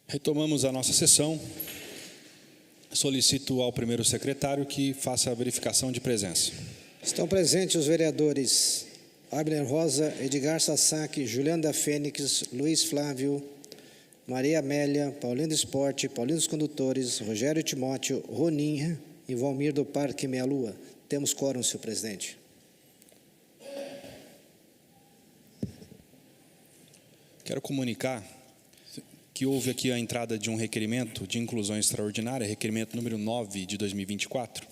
Retomamos a nossa sessão. Solicito ao primeiro secretário que faça a verificação de presença. Estão presentes os vereadores Abner Rosa, Edgar Sasaki, Juliano da Fênix, Luiz Flávio, Maria Amélia, Paulinho do Esporte, Paulinho dos Condutores, Rogério Timóteo, Roninha e Valmir do Parque Meia Lua. Temos quórum, senhor presidente. Quero comunicar que houve aqui a entrada de um requerimento de inclusão extraordinária, requerimento número 9 de 2024,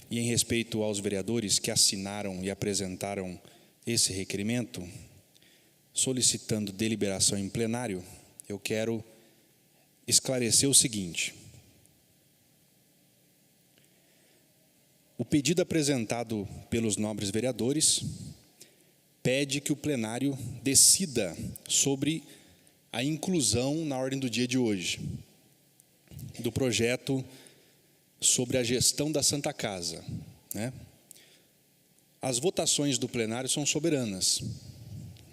e em respeito aos vereadores que assinaram e apresentaram esse requerimento, solicitando deliberação em plenário, eu quero esclarecer o seguinte. O pedido apresentado pelos nobres vereadores pede que o plenário decida sobre a inclusão na ordem do dia de hoje do projeto sobre a gestão da Santa Casa, né? As votações do plenário são soberanas,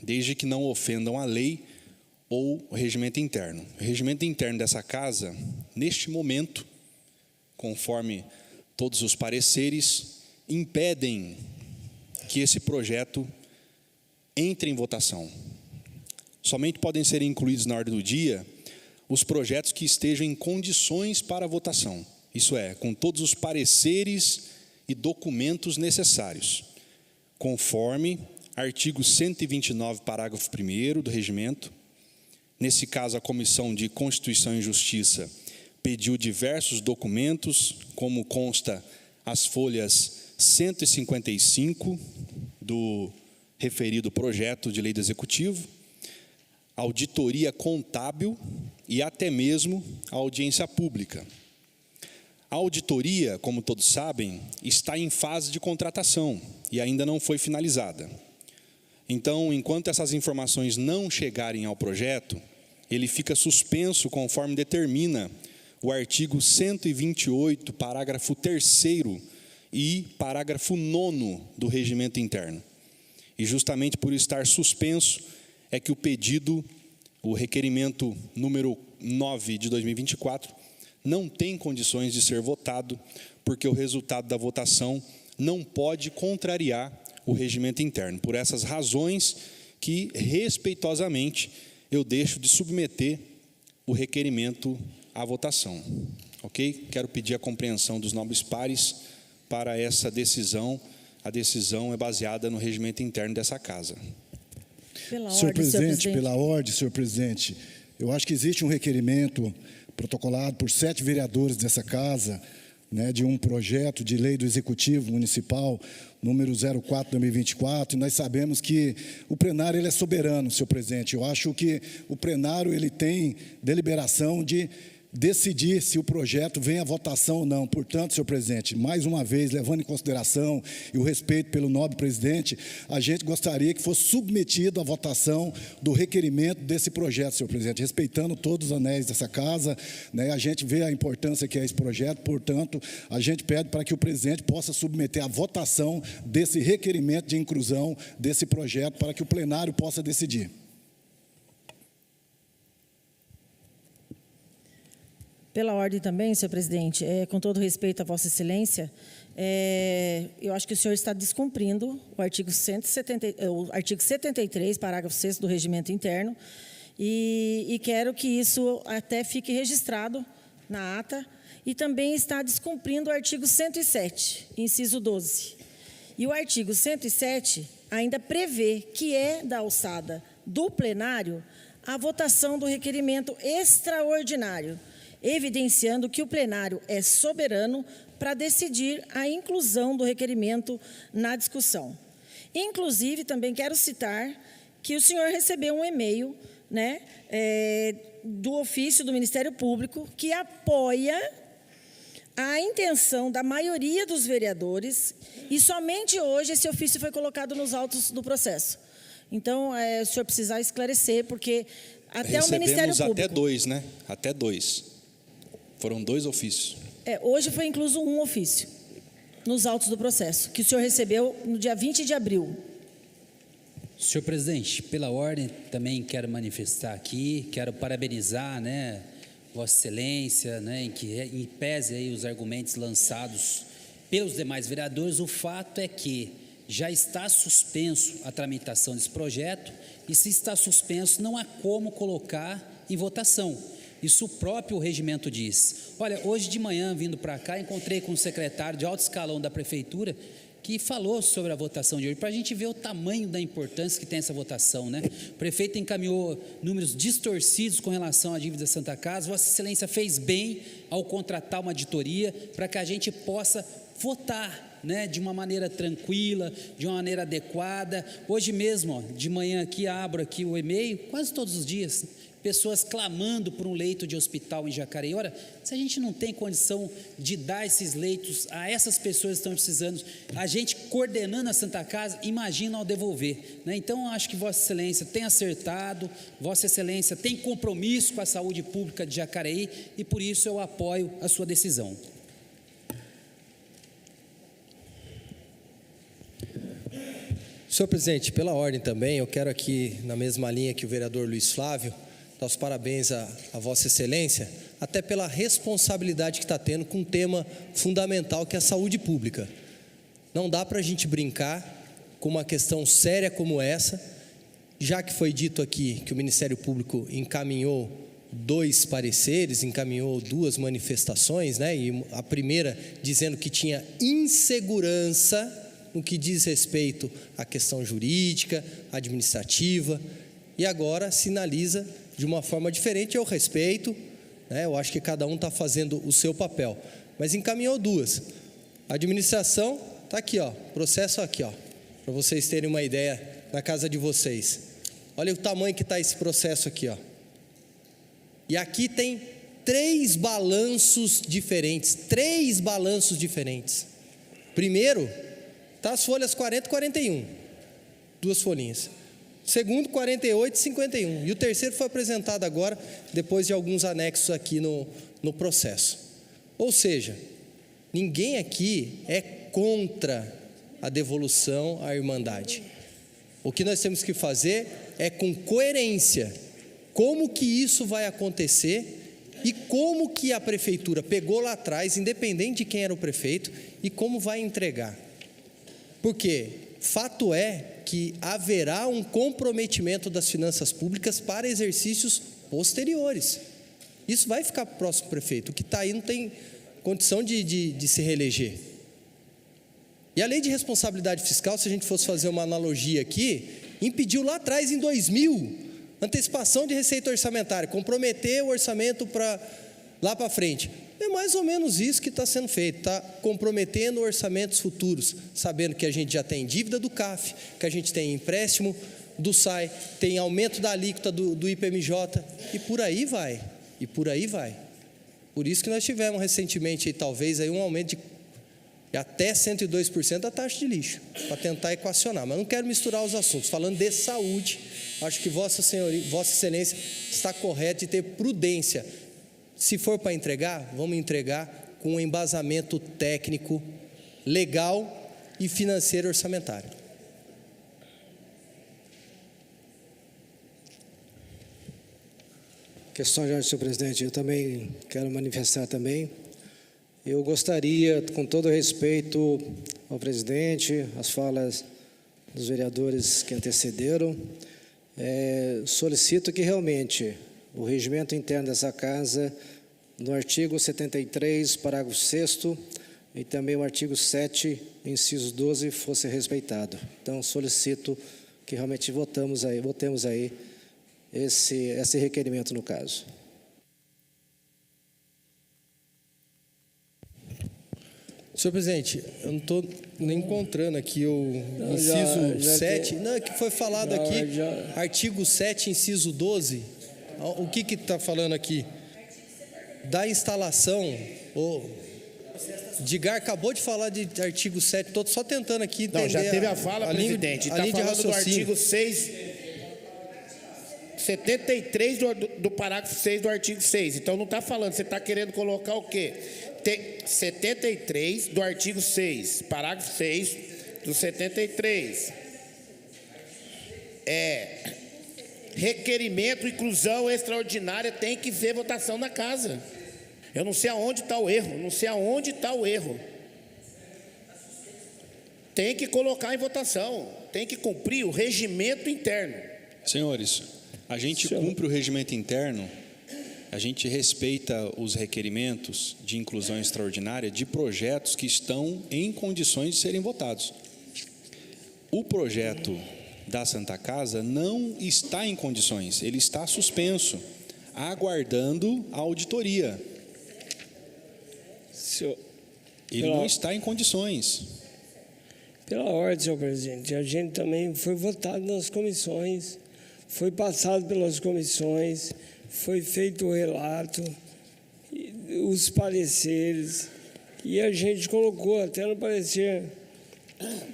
desde que não ofendam a lei ou o regimento interno. O regimento interno dessa casa, neste momento, conforme todos os pareceres, impedem que esse projeto entre em votação. Somente podem ser incluídos na ordem do dia os projetos que estejam em condições para votação. Isso é, com todos os pareceres e documentos necessários, conforme artigo 129, parágrafo 1º do regimento. Nesse caso, a Comissão de Constituição e Justiça pediu diversos documentos, como consta as folhas 155 do referido projeto de lei do Executivo, auditoria contábil e até mesmo a audiência pública. A auditoria, como todos sabem, está em fase de contratação e ainda não foi finalizada. Então, enquanto essas informações não chegarem ao projeto, ele fica suspenso conforme determina o artigo 128, parágrafo 3º e parágrafo 9º do regimento interno. E justamente por estar suspenso, é que o pedido, o requerimento número 9 de 2024, não tem condições de ser votado, porque o resultado da votação não pode contrariar o regimento interno. Por essas razões que, respeitosamente, eu deixo de submeter o requerimento à votação. Ok? Quero pedir a compreensão dos nobres pares para essa decisão. A decisão é baseada no regimento interno dessa casa. Senhor presidente, pela ordem, senhor presidente, eu acho que existe um requerimento protocolado por 7 vereadores dessa casa, né, de um projeto de lei do Executivo Municipal, número 04/2024, e nós sabemos que o plenário ele é soberano, senhor presidente. Eu acho que o plenário ele tem deliberação de decidir se o projeto vem à votação ou não. Portanto, senhor presidente, mais uma vez, levando em consideração e o respeito pelo nobre presidente, a gente gostaria que fosse submetido à votação do requerimento desse projeto, senhor presidente, respeitando todos os anéis dessa casa, né? A gente vê a importância que é esse projeto, portanto, a gente pede para que o presidente possa submeter à votação desse requerimento de inclusão desse projeto, para que o plenário possa decidir. Pela ordem também, senhor presidente, com todo respeito a Vossa Excelência, eu acho que o senhor está descumprindo o artigo 73, parágrafo 6º do regimento interno, e quero que isso até fique registrado na ata, e também está descumprindo o artigo 107, inciso 12. E o artigo 107 ainda prevê que é da alçada do plenário a votação do requerimento extraordinário, evidenciando que o plenário é soberano para decidir a inclusão do requerimento na discussão. Inclusive, também quero citar que o senhor recebeu um e-mail, né, do ofício do Ministério Público que apoia a intenção da maioria dos vereadores, e somente hoje esse ofício foi colocado nos autos do processo. Então, o senhor precisa esclarecer, porque até o Ministério Público... Até 2, né? Até 2. Foram 2 ofícios. Hoje foi incluso um ofício nos autos do processo, que o senhor recebeu no dia 20 de abril. Senhor presidente, pela ordem, também quero manifestar aqui, quero parabenizar, Vossa Excelência, em pese aí os argumentos lançados pelos demais vereadores. O fato é que já está suspenso a tramitação desse projeto, e se está suspenso, não há como colocar em votação. Isso o próprio regimento diz. Olha, hoje de manhã, vindo para cá, encontrei com o secretário de alto escalão da prefeitura, que falou sobre a votação de hoje, para a gente ver o tamanho da importância que tem essa votação, O prefeito encaminhou números distorcidos com relação à dívida da Santa Casa. Vossa Excelência fez bem ao contratar uma auditoria para que a gente possa votar, de uma maneira tranquila, de uma maneira adequada. Hoje mesmo, de manhã aqui, abro aqui o e-mail, quase todos os dias, pessoas clamando por um leito de hospital em Jacareí. Ora, se a gente não tem condição de dar esses leitos a essas pessoas que estão precisando, a gente coordenando a Santa Casa, imagina ao devolver, Então, eu acho que Vossa Excelência tem acertado, Vossa Excelência tem compromisso com a saúde pública de Jacareí, e por isso eu apoio a sua decisão. Senhor presidente, pela ordem também, eu quero aqui, na mesma linha que o vereador Luiz Flávio, dar os parabéns a Vossa Excelência, até pela responsabilidade que está tendo com um tema fundamental, que é a saúde pública. Não dá para a gente brincar com uma questão séria como essa, já que foi dito aqui que o Ministério Público encaminhou 2 pareceres, encaminhou 2 manifestações, e a primeira dizendo que tinha insegurança no que diz respeito à questão jurídica, administrativa, e agora sinaliza de uma forma diferente. Eu respeito, eu acho que cada um está fazendo o seu papel, mas encaminhou 2. A administração está aqui, processo aqui, para vocês terem uma ideia, na casa de vocês. Olha o tamanho que está esse processo aqui, E aqui tem 3 balanços diferentes, 3 balanços diferentes. Primeiro, está as folhas 40 e 41, 2 folhinhas. Segundo, 48 e 51. E o terceiro foi apresentado agora, depois de alguns anexos aqui no processo. Ou seja, ninguém aqui é contra a devolução à Irmandade. O que nós temos que fazer é, com coerência, como que isso vai acontecer e como que a prefeitura pegou lá atrás, independente de quem era o prefeito, e como vai entregar. Porque fato é que haverá um comprometimento das finanças públicas para exercícios posteriores. Isso vai ficar para o próximo prefeito. O que está aí não tem condição de se reeleger. E a lei de responsabilidade fiscal, se a gente fosse fazer uma analogia aqui, impediu lá atrás, em 2000, antecipação de receita orçamentária, comprometer o orçamento para lá para frente. É mais ou menos isso que está sendo feito, está comprometendo orçamentos futuros, sabendo que a gente já tem dívida do CAF, que a gente tem empréstimo do SAI, tem aumento da alíquota do IPMJ, e por aí vai, Por isso que nós tivemos recentemente, talvez, aí um aumento de até 102% da taxa de lixo, para tentar equacionar, mas não quero misturar os assuntos. Falando de saúde, acho que Vossa Excelência está correta de ter prudência. Se for para entregar, vamos entregar com um embasamento técnico, legal e financeiro orçamentário. Questão de ordem, senhor presidente, eu também quero manifestar também. Eu gostaria, com todo respeito ao presidente, às falas dos vereadores que antecederam, solicito que realmente o regimento interno dessa casa, no artigo 73, parágrafo 6º, e também o artigo 7, inciso 12, fosse respeitado. Então, solicito que realmente votemos aí esse requerimento no caso. Senhor presidente, eu não estou nem encontrando aqui o inciso 7, não, é que foi falado aqui, artigo 7, inciso 12, o que está falando aqui? Da instalação, Digar acabou de falar de artigo 7, estou só tentando aqui entender. Não, já teve a fala, presidente, está falando do artigo 6, 73 do parágrafo 6 do artigo 6, então não está falando, você está querendo colocar o quê? 73 do artigo 6, parágrafo 6 do 73. requerimento, inclusão extraordinária, tem que ver votação na casa. Eu não sei aonde está o erro, não sei aonde está o erro. Tem que colocar em votação, tem que cumprir o regimento interno. Senhores, a gente cumpre o regimento interno, a gente respeita os requerimentos de inclusão extraordinária de projetos que estão em condições de serem votados. O projeto da Santa Casa não está em condições, ele está suspenso, aguardando a auditoria. Ele não está em condições. Pela ordem, senhor presidente, a gente também foi votado nas comissões, foi passado pelas comissões, foi feito o relato, os pareceres, e a gente colocou até no parecer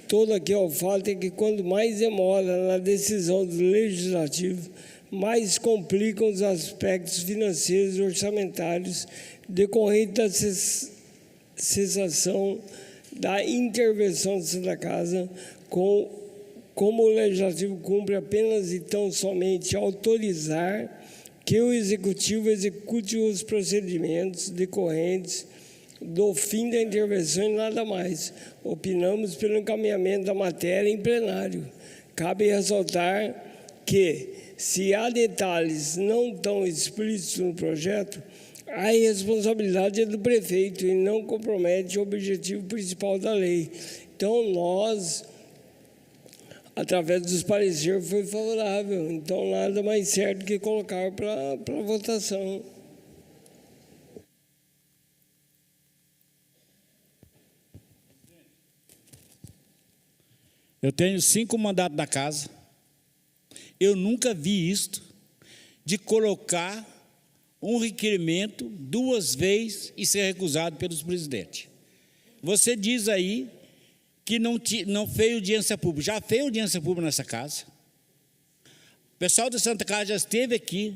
todo aqui, ó, o fato é que quanto mais demora na decisão do legislativo, mais complicam os aspectos financeiros e orçamentários decorrentes da cessação da intervenção de Santa Casa, como o Legislativo cumpre apenas e tão somente autorizar que o Executivo execute os procedimentos decorrentes do fim da intervenção e nada mais. Opinamos pelo encaminhamento da matéria em plenário. Cabe ressaltar que, se há detalhes não tão explícitos no projeto, a responsabilidade é do prefeito e não compromete o objetivo principal da lei. Então, nós, através dos pareceres, foi favorável. Então, nada mais certo que colocar para votação. Eu tenho 5 mandatos na casa. Eu nunca vi isto de colocar um requerimento 2 vezes e ser recusado pelos presidentes. Você diz aí que não fez audiência pública. Já fez audiência pública nessa casa. O pessoal da Santa Casa já esteve aqui.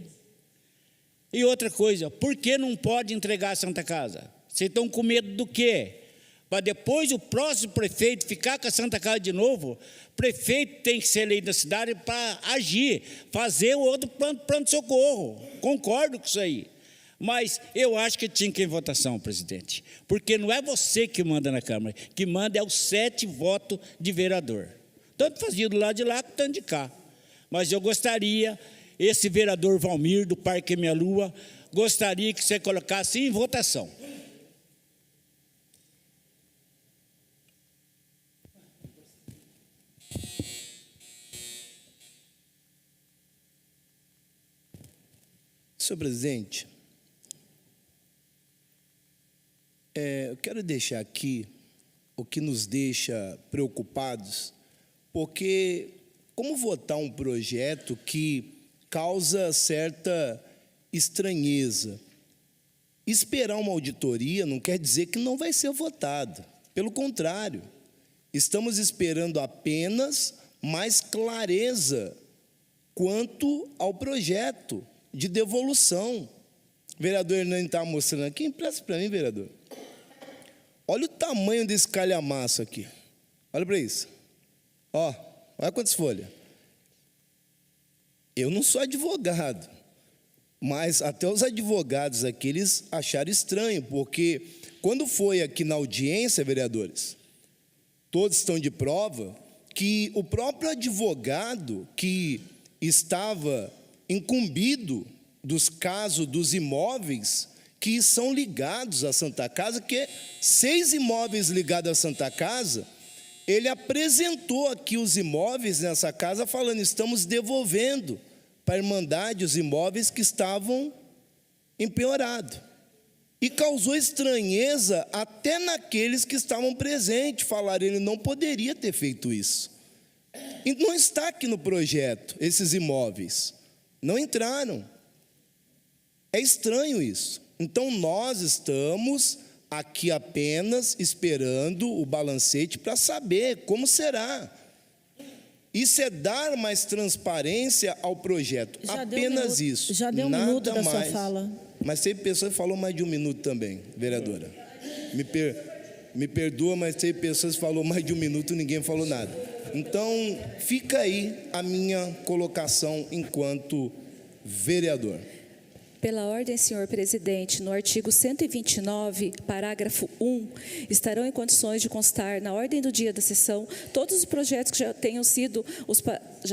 E outra coisa, por que não pode entregar a Santa Casa? Vocês estão com medo do quê? Para depois o próximo prefeito ficar com a Santa Casa de novo? Prefeito tem que ser eleito da cidade para agir, fazer o outro pronto-socorro. Concordo com isso aí. Mas eu acho que tinha que ir em votação, presidente. Porque não é você que manda na Câmara. Que manda é os 7 votos de vereador. Tanto fazia do lado de lá, quanto de cá. Mas eu gostaria, esse vereador Valmir, do Parque Minha Lua, gostaria que você colocasse em votação. Senhor presidente, eu quero deixar aqui o que nos deixa preocupados, porque como votar um projeto que causa certa estranheza? Esperar uma auditoria não quer dizer que não vai ser votado. Pelo contrário, estamos esperando apenas mais clareza quanto ao projeto de devolução. O vereador Hernani está mostrando aqui, empresta para mim, vereador. Olha o tamanho desse calhamaço aqui. Olha para isso. Ó, olha quantas folhas. Eu não sou advogado, mas até os advogados aqui, eles acharam estranho, porque quando foi aqui na audiência, vereadores, todos estão de prova, que o próprio advogado que estava incumbido dos casos dos imóveis que são ligados à Santa Casa, que 6 imóveis ligados à Santa Casa, ele apresentou aqui os imóveis nessa casa, falando, estamos devolvendo para a Irmandade os imóveis que estavam empenhorados. E causou estranheza até naqueles que estavam presentes, falaram, ele não poderia ter feito isso. E não está aqui no projeto, esses imóveis. Não entraram. É estranho isso. Então, nós estamos aqui apenas esperando o balancete para saber como será. Isso é dar mais transparência ao projeto. Já apenas isso. Já deu um minuto da sua fala. Mas teve pessoa que falou mais de 1 minuto também, vereadora. Me perdoa, mas teve pessoas que falou mais de 1 minuto e ninguém falou nada. Então, fica aí a minha colocação enquanto vereador. Pela ordem, senhor presidente, no artigo 129, parágrafo 1, estarão em condições de constar na ordem do dia da sessão todos os projetos que já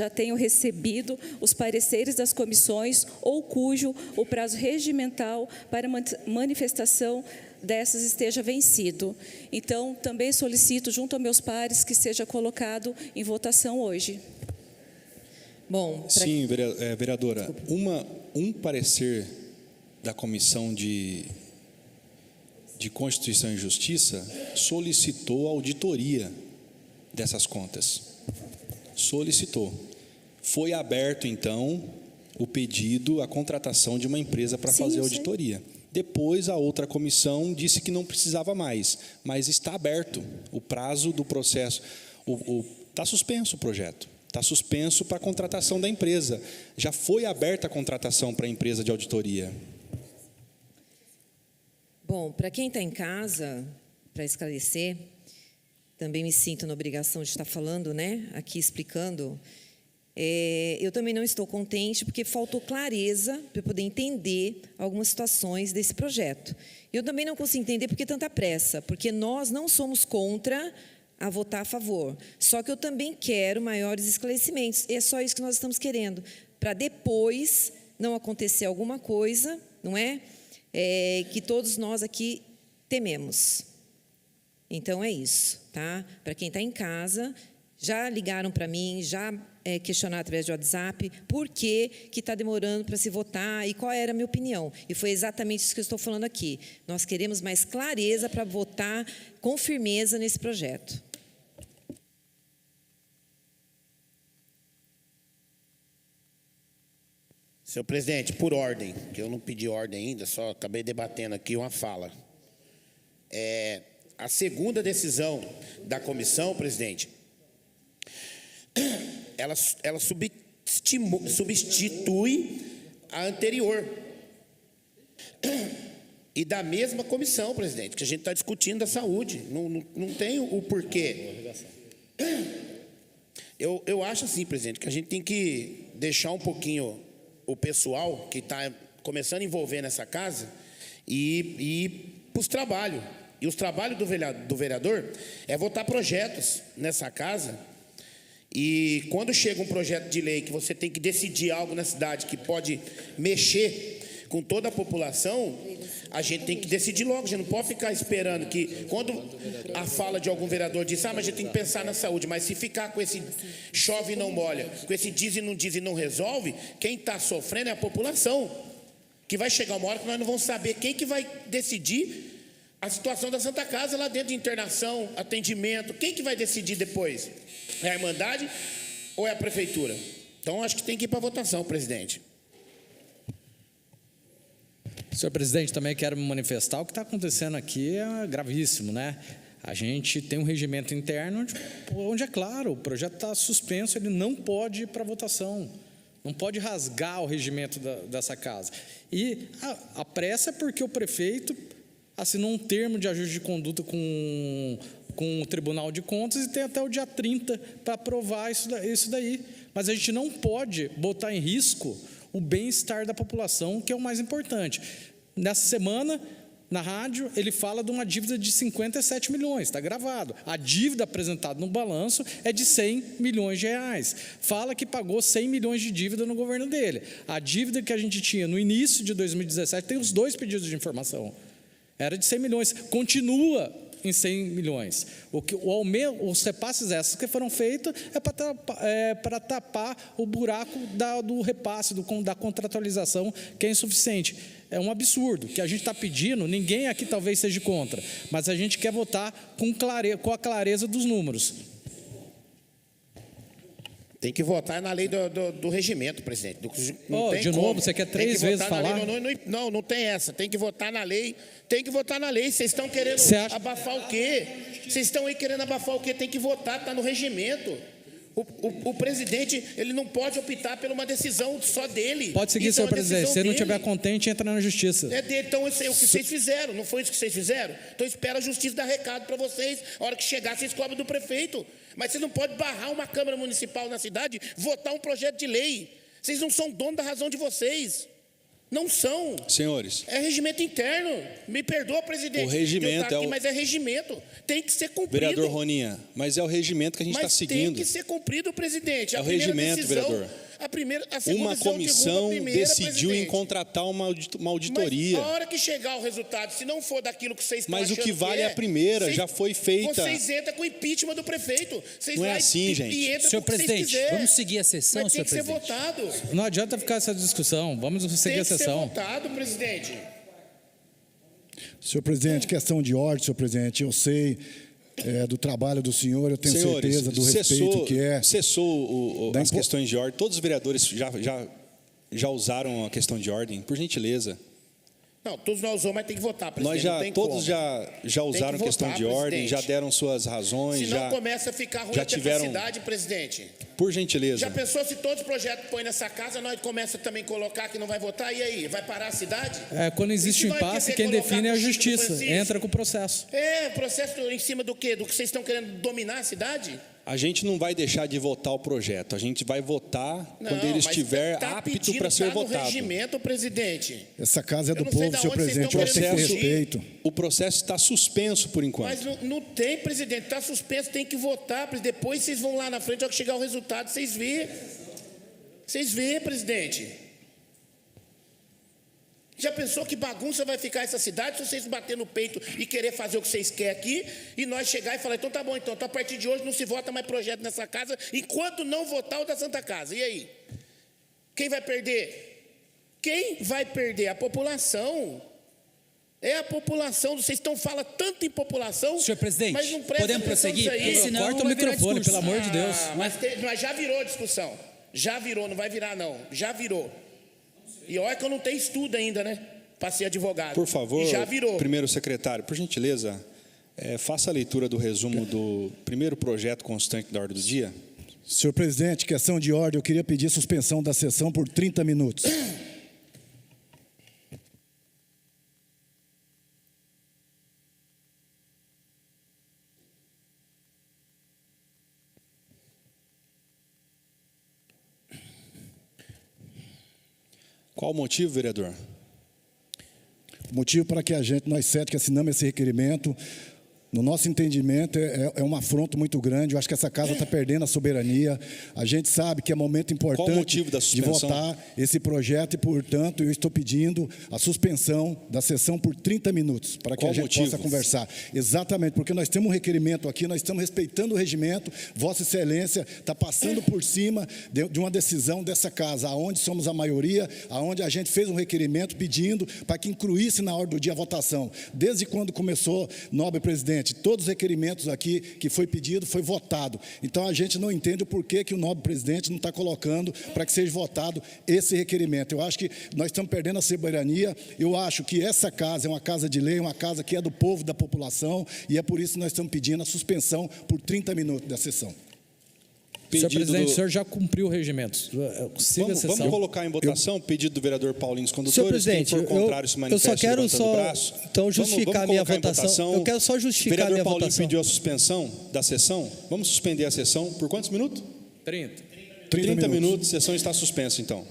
tenham recebido os pareceres das comissões ou cujo o prazo regimental para manifestação dessas esteja vencido. Então, também solicito, junto a meus pares, que seja colocado em votação hoje. Bom, sim, vereadora, um parecer da Comissão de Constituição e Justiça solicitou a auditoria dessas contas. Solicitou. Foi aberto, então, o pedido, a contratação de uma empresa para fazer a auditoria. Depois, a outra comissão disse que não precisava mais, mas está aberto o prazo do processo. Está suspenso o projeto. Está suspenso para a contratação da empresa. Já foi aberta a contratação para a empresa de auditoria. Bom, para quem está em casa, para esclarecer, também me sinto na obrigação de estar falando, né, aqui explicando. Eu também não estou contente porque faltou clareza para eu poder entender algumas situações desse projeto. Eu também não consigo entender por que tanta pressa, porque nós não somos contra a votar a favor. Só que eu também quero maiores esclarecimentos. E é só isso que nós estamos querendo, para depois não acontecer alguma coisa, não é? Que todos nós aqui tememos. Então, é isso, tá? Para quem está em casa, já ligaram para mim, já questionaram através de WhatsApp por que está demorando para se votar e qual era a minha opinião. E foi exatamente isso que eu estou falando aqui. Nós queremos mais clareza para votar com firmeza nesse projeto. Senhor presidente, por ordem, que eu não pedi ordem ainda, só acabei debatendo aqui uma fala. A segunda decisão da comissão, presidente, ela substitui a anterior. E da mesma comissão, presidente, que a gente está discutindo da saúde. Não tem o porquê. Eu acho assim, presidente, que a gente tem que deixar um pouquinho o pessoal que está começando a envolver nessa casa e ir para os trabalhos. E os trabalhos do vereador é votar projetos nessa casa. E quando chega um projeto de lei que você tem que decidir algo na cidade que pode mexer com toda a população, a gente tem que decidir logo. A gente não pode ficar esperando que, quando a fala de algum vereador diz, mas a gente tem que pensar na saúde, mas se ficar com esse chove e não molha, com esse diz e não resolve, quem está sofrendo é a população, que vai chegar uma hora que nós não vamos saber quem que vai decidir a situação da Santa Casa lá dentro de internação, atendimento. Quem que vai decidir depois? É a Irmandade ou é a Prefeitura? Então, acho que tem que ir para a votação, presidente. Senhor presidente, também quero me manifestar. O que está acontecendo aqui é gravíssimo, né? A gente tem um regimento interno onde é claro, o projeto está suspenso, ele não pode ir para votação. Não pode rasgar o regimento dessa casa. E a pressa é porque o prefeito assinou um termo de ajuste de conduta com o Tribunal de Contas e tem até o dia 30 para aprovar isso daí. Mas a gente não pode botar em risco o bem-estar da população, que é o mais importante. Nessa semana, na rádio, ele fala de uma dívida de 57 milhões, está gravado. A dívida apresentada no balanço é de 100 milhões de reais. Fala que pagou 100 milhões de dívida no governo dele. A dívida que a gente tinha no início de 2017, tem os dois pedidos de informação. Era de 100 milhões, continua em 100 milhões. Os repasses esses que foram feitos é para tapar o buraco do repasse, da contratualização, que é insuficiente. É um absurdo que a gente está pedindo, ninguém aqui talvez seja contra, mas a gente quer votar com a clareza dos números. Tem que votar na lei do regimento, presidente. De novo, você quer 3 vezes falar? Não tem essa. Tem que votar na lei. Tem que votar na lei. Vocês estão querendo abafar o quê? Vocês estão aí querendo abafar o quê? Tem que votar, está no regimento. O presidente, ele não pode optar por uma decisão só dele. Pode seguir, senhor presidente. Se você não estiver contente, entra na justiça. É dele. Então, isso é o que vocês fizeram. Não foi isso que vocês fizeram? Então, espera a justiça dar recado para vocês. A hora que chegar, vocês cobram do prefeito. Mas vocês não podem barrar uma Câmara Municipal na cidade, votar um projeto de lei. Vocês não são donos da razão de vocês. Não são. Senhores. É regimento interno. Me perdoa, presidente. O regimento aqui, mas é regimento. Tem que ser cumprido. Vereador Roninha, mas é o regimento que a gente está seguindo. Tem que ser cumprido, presidente. É o regimento, vereador. A segunda uma comissão decidiu em contratar uma auditoria. Mas a hora que chegar o resultado, se não for daquilo que vocês estão achando mas o que vale é a primeira, já foi feita. Vocês entram com o impeachment do prefeito. Vocês não é assim, gente. Senhor presidente, vamos seguir a sessão, mas senhor tem que presidente. ser votado. Não adianta ficar essa discussão, vamos seguir a sessão. Tem que ser votado, presidente. Senhor presidente, questão de ordem, senhor presidente, eu sei do trabalho do senhor, eu tenho certeza do respeito que é. Cessou as questões de ordem, todos os vereadores já usaram a questão de ordem, por gentileza. Não, todos nós usamos, mas tem que votar, presidente. Todos já usaram questão de ordem, já deram suas razões. Senão começa a ficar ruim a cidade, presidente. Por gentileza. Já pensou se todos os projetos que põem nessa casa, nós começamos também a colocar que não vai votar? E aí, vai parar a cidade? Quando existe impasse, quem define é a justiça. Entra com o processo. Processo em cima do quê? Do que vocês estão querendo dominar a cidade? A gente não vai deixar de votar o projeto. A gente vai votar quando ele estiver apto para ser votado. No regimento, presidente. Essa casa é do povo, senhor presidente. Eu tenho que ter respeito. O processo está suspenso por enquanto. Mas não tem, presidente. Está suspenso, tem que votar. Depois vocês vão lá na frente, ao que chegar o resultado, vocês vê. Vocês vê, presidente. Já pensou que bagunça vai ficar essa cidade se vocês bater no peito e querer fazer o que vocês querem aqui e nós chegar e falar, então tá bom, então a partir de hoje não se vota mais projeto nessa casa enquanto não votar o da Santa Casa. E aí? Quem vai perder? Quem vai perder? A população. É a população. Vocês falam tanto em população, senhor presidente, mas não presta podemos prosseguir? Corta o microfone, pelo amor de Deus. Mas já virou a discussão. Já virou, não vai virar não. Já virou. E olha que eu não tenho estudo ainda, né? Para ser advogado. Por favor, e já virou. Primeiro secretário, por gentileza, faça a leitura do resumo do primeiro projeto constante da ordem do dia. Senhor presidente, questão de ordem, eu queria pedir suspensão da sessão por 30 minutos. Qual o motivo, vereador? O motivo para que nós 7 que assinamos esse requerimento, no nosso entendimento, é um afronto muito grande. Eu acho que essa casa está perdendo a soberania. A gente sabe que é momento importante de votar esse projeto e, portanto, eu estou pedindo a suspensão da sessão por 30 minutos, para que a gente possa conversar. Exatamente, porque nós temos um requerimento aqui, nós estamos respeitando o regimento. Vossa Excelência está passando por cima de uma decisão dessa casa, onde somos a maioria, onde a gente fez um requerimento pedindo para que incluísse na ordem do dia a votação. Desde quando começou, nobre presidente, todos os requerimentos aqui que foi pedido, foi votado. Então, a gente não entende o porquê que o nobre presidente não está colocando para que seja votado esse requerimento. Eu acho que nós estamos perdendo a soberania. Eu acho que essa casa é uma casa de lei, uma casa que é do povo, da população, e é por isso que nós estamos pedindo a suspensão por 30 minutos da sessão. Senhor presidente, o senhor já cumpriu o regimento. Siga a sessão. Vamos colocar em votação o pedido do vereador Paulinho dos Condutores. Senhor presidente, quem for contrário se manifeste, eu só quero então justificar a minha votação. Eu quero só justificar a minha votação. O vereador Paulinho pediu a suspensão da sessão. Vamos suspender a sessão por quantos minutos? 30. 30 minutos, a sessão está suspensa, então.